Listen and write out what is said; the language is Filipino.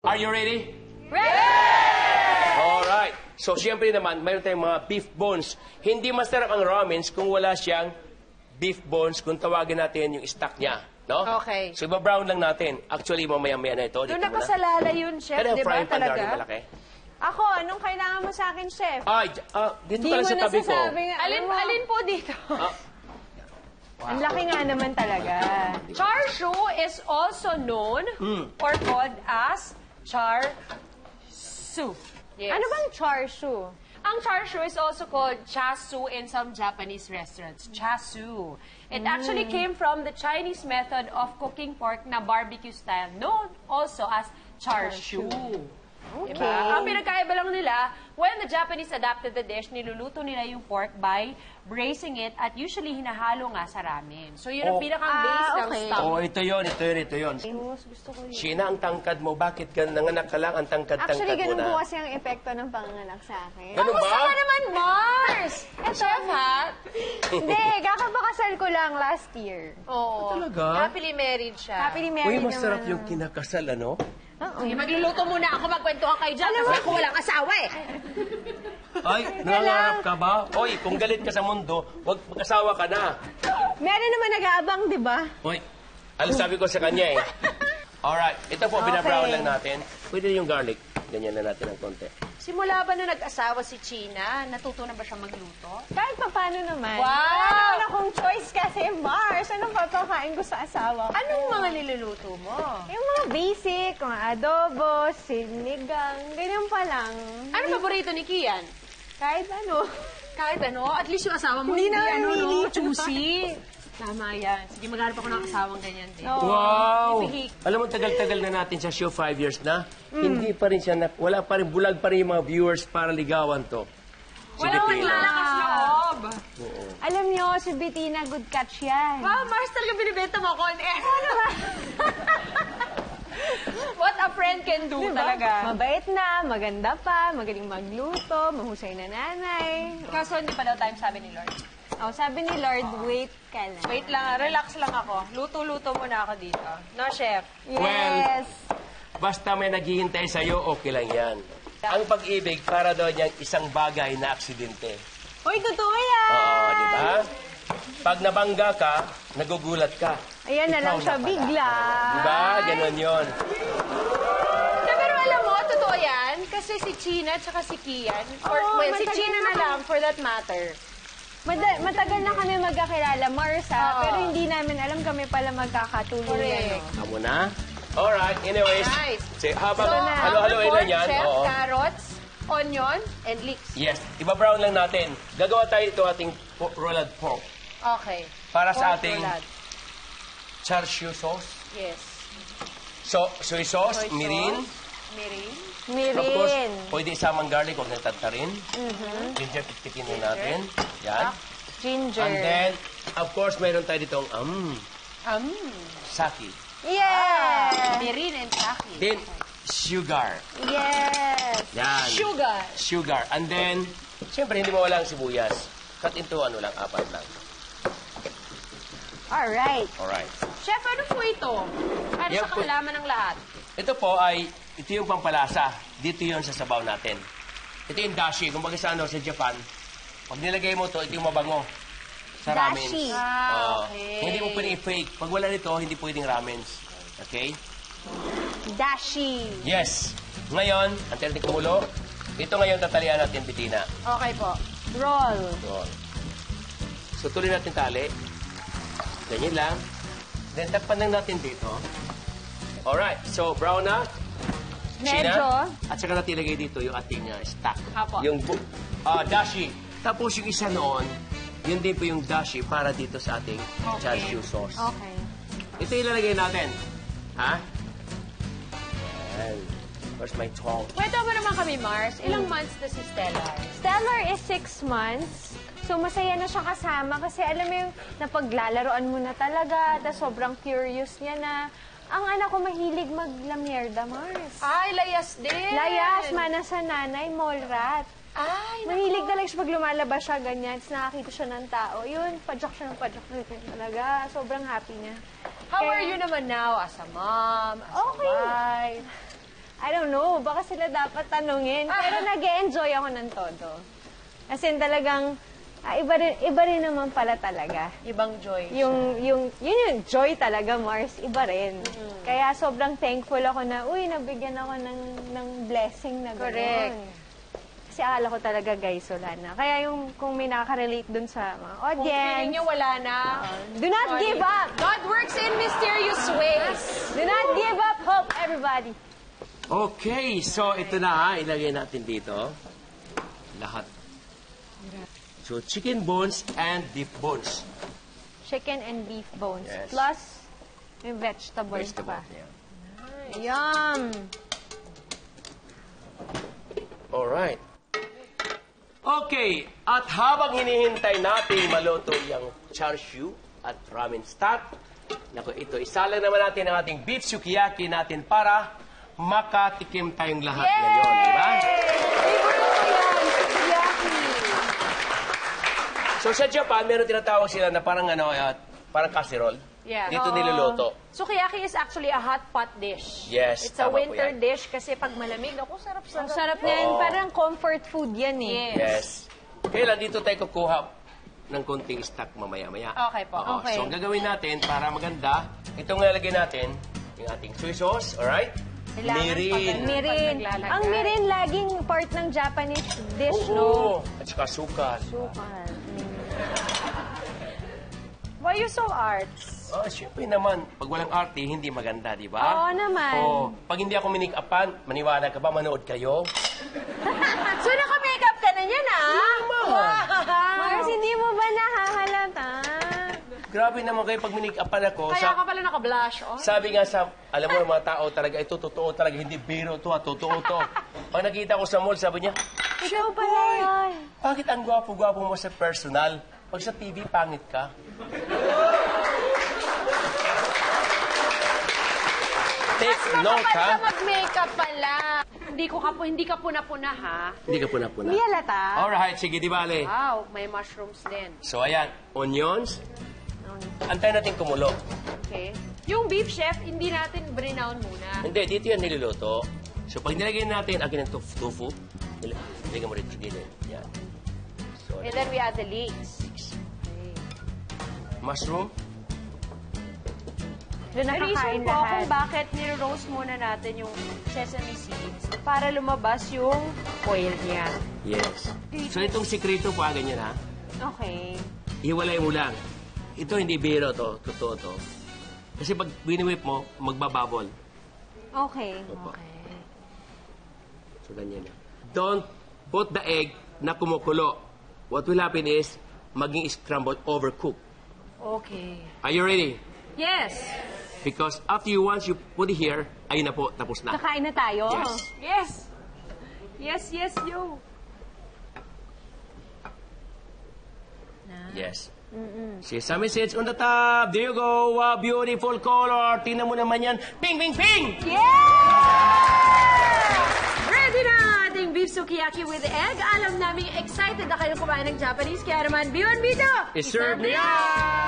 Are you ready? Ready! Alright. So, siyempre naman, mayroon tayong mga beef bones. Hindi masarap ang ramens kung wala siyang beef bones, kung tawagin natin yung stock niya. No? Okay. So, iba-brown lang natin. Actually, mamaya-maya na ito. Doon Dito muna. nakasalala yun, chef, Kaya di ba frying pan, darling, talaga? malaki. Ako, anong kailangan mo sa akin, chef? Ay, dito Di ka lang mo sa tabi ko. nasasabi nga. Alin po dito? Ang laki nga naman talaga. Char siu is also known or called as char siu. Yes. Ano bang char siu? Ang char siu is also called chasu in some Japanese restaurants. Chasu. It actually came from the Chinese method of cooking pork na barbecue style, known also as char siu. Okay. Diba? Ang pinagkaiba lang nila, when the Japanese adapted the dish, niluluto nila yung pork by braising it at usually hinahalo nga sa ramen. So yun ang pinakang base ng okay. stock. Oh, ito yun. Gusto ko yun. Sheena, ang tangkad mo. Bakit ka nanganak ka lang? Ang tangkad-tangkad Actually, mo ganun na. po kasi ang epekto ng panganak sa akin. Ganun ba? Kamusta ka naman, Mars? Chef, ha? Hindi, kakapakasal ko lang last year. Oo. Talaga? Happily married siya. Happily Uy, married masarap naman. yung kinakasal, ano? Sige, magluluto muna ako, magkwentuhan kayo dyan. Kasi ako walang asawa eh. Ay, nangangarap ka ba? Hoy, kung galit ka sa mundo, wag mag-asawa ka na. Meron naman nag-aabang, di ba? Hoy, alam sabi ko sa kanya eh. Alright, ito po, binabrown Okay. lang natin. Pwede yung garlic. Ganyan na natin ng konti. Simula ba na nag-asawa si China, natuto na ba siya magluto? Kahit pa paano naman. Wow! Wala naman akong choice kasi, Mars. Anong papakain ko sa asawa ko? Anong mga niluluto mo? Yung mga basic, mga adobo, sinigang, ganyan pa lang. Ano paborito ni Kian? Kahit ano. Kahit ano, at least yung asawa mo Hindi na ano, namili. no? Choosy. Tama yan. Sige, maghanap ako ng asawang ganyan din. Oo. Wow! Ipihik. Alam mo, tagal-tagal na natin sa show, 5 years na. Hindi pa rin siya, wala pa rin, bulag pa rin yung mga viewers para ligawan to. Walang naglalakas loob. Alam nyo, si Bettina, good catch yan. Wow, Mars, talaga binibenta mo ako on air. What a friend can do Diba? talaga. Mabait na, maganda pa, magaling magluto, mahusay na nanay. Kaso hindi pa daw time sabi ni Lord. Oh, sabi ni Lord, wait ka lang. Wait lang, relax lang ako. Luto-luto muna ako dito. No, chef? Yes. Basta may naghihintay sa'yo, okay lang yan. Ang pag-ibig, para daw niyang isang bagay na aksidente. Uy, totoo yan. Oo, di ba? Pag nabangga ka, nagugulat ka. Ayan na lang Ikaw siya pala. bigla. Di ba? Ganon yun. Pero alam mo, totoo yan. Kasi si China at si Kian, or Oo, well, si matagal China na na. lang for that matter. Matagal na kami magkakilala, Marsa, Oo. pero hindi namin alam kami pala magkakatuluyan. Correct. No? Amo na. Alright, anyways. Nice. Habang So, halo-haloin pork, lang yan. chef, Oo. carrots, onion, and leeks. Yes, iba-brown lang natin. Gagawa tayo ito ating rolled pork. Okay. Para sa Pork ating roulade. char siu sauce. Yes. So, soy sauce, Soy mirin. sauce, mirin. Of course, Mirin. pwede isamang garlic, huwag natatatarin. Ginger, tiktikin na natin. Yan. Ginger. And then, of course, mayroon tayo ditong sake. Yes! Mirin and sake. Then, sugar. Yes! Yan. Sugar. Sugar. And then, siyempre, hindi mawala ang sibuyas. Cut into ano lang, 4 lang. Alright. Alright. Chef, ano po ito? Para Yan sa po. kaalaman ng lahat. Ito po ay, ito yung pampalasa. Dito yon sa sabaw natin. Ito yung dashi. Kung baga sa ano, sa Japan, pag nilagay mo to, ito yung mabango. Sa ramen. Dashi. Oo. Okay. Hindi mo pwedeng i-fake. Pag wala nito, hindi pwedeng ramens. Okay? Dashi. Yes. Ngayon, ang natin kumulo. Ito ngayon tatalian natin, Bettina. Okay po. Roll. Yun. So, tuloy natin tali. Ganyan lang. Then, takpan lang natin dito. Alright. So, brown na. Medyo. China. At saka natin ilagay dito yung ating stock. Apo. Yung dashi. Tapos yung isa noon, yun din po yung dashi para dito sa ating char siu sauce. Okay. Ito ilalagay natin. Ha? Ayan. Where's my tongue? Kwento mo naman kami, Mars. Ilang months na si Stellar? Stellar is 6 months. So, masaya na siya kasama kasi alam mo yung napaglalaroan mo na talaga, tapos sobrang curious niya na. Ang anak ko mahilig maglamierda, Mars. Ay, layas din. Layas, mana sa nanay, mall rat. Ay, Mahilig talaga siya pag lumalabas siya, ganyan. Tapos nakakita siya ng tao. Yun, padyak siya ng padyak talaga. Sobrang happy niya. How are you naman now as a mom, as a Okay. wife? I don't know, baka sila dapat tanungin. Pero nag-e-enjoy ako ng todo. As in talagang, iba rin naman pala talaga. Ibang joy. Yung joy talaga, Mars, iba rin. Kaya sobrang thankful ako na, nabigyan ako ng blessing na gano'n. Correct. Kasi akala ko talaga, guys, wala na. Kaya kung may nakaka-relate dun sa mga Kung feeling audience, nyo wala na, do not give up! God works in mysterious ways. Do not give up hope, everybody! Okay, so ito na ha. Ilagay natin dito. Lahat. So, chicken bones and beef bones. Chicken and beef bones. Yes. Plus, yung vegetables Vegetable. pa. Yeah. Yum! Alright. Okay, at habang hinihintay natin maluto yung char siu at ramen stock, naku, ito, isalang naman natin ang ating beef sukiyaki natin para makatikim tayong lahat ngayon, di ba? So sa Japan, meron tinatawag sila na parang parang casserole. Yeah. Dito niluluto. Sukiyaki is actually a hot pot dish. Yes, It's a tama po winter yan. dish kasi pag malamig, sarap-sarap. Ang sarap niyan. Oo. Parang comfort food yan eh. Yes. Kailan dito tayo kukuha ng konting stock mamaya-maya. Okay po. Oo. Okay. So, ang gagawin natin para maganda, itong lalagay natin, yung ating soy sauce, alright? Mirin. Mirin. naglalagay. Ang mirin laging part ng Japanese dish, Oo. no? At saka sukal. Sukal. Why you so arts? Oh, syempre naman, pag walang arte, hindi maganda, di ba? Oo naman. Oo. Pag hindi ako minik-upan, maniwala ka ba, manood kayo? So, naka-makeup ka na niyan, Mars, hindi mo ba nahahalata? Grabe naman kayo pag minik-upan ako. Kaya ka pala naka-blush, oh. Sabi nga sa, alam mo, mga tao talaga, ito totoo talaga, hindi biro to, totoo to. Pag nakita ko sa mall, sabi niya, Ikaw pala yun. bakit ang gwapo-gwapo mo sa personal? Pag sa TV, pangit ka. Take note, Kapag ha? ka mag-makeup pala. Hindi ka puna-puna, ha? Hindi ka puna-puna. Hindi halata. Alright, sige, di bale. Wow, may mushrooms din. So, ayan, onions. Antay natin kumulo. Okay. Yung beef chef, hindi natin brinown muna. Hindi, dito yan niluluto. So, pag nilagay natin, akin ng tofu, nilagay mo rin sa gilid. Yan. So, And then we add the leeks. mushroom. Doon The reason nakakain po kung lahat. bakit nire-roast muna natin yung sesame seeds para lumabas yung oil niya. Yes. So, itong sikreto po, ganyan ha. Okay. Iwalay mo lang. Ito hindi biro to, totoo to. Kasi pag winiwip mo, magbababol. Okay. Opo. So, ganyan na. Don't put the egg na kumukulo. What will happen is, maging scrambled, overcooked. Okay. Are you ready? Yes. Because once you put it here, ayun na po, tapos na. Kakain na tayo. Yes. Yes, yo. Yes. Sesame seeds on the top. There you go. Wow, beautiful color. Tingnan mo naman yan. Ping, ping, ping! Ready na ating beef sukiyaki with egg. Alam namin excited na kayo kumain ng Japanese. Kaya naman, Beyond Video! I-serve na yan!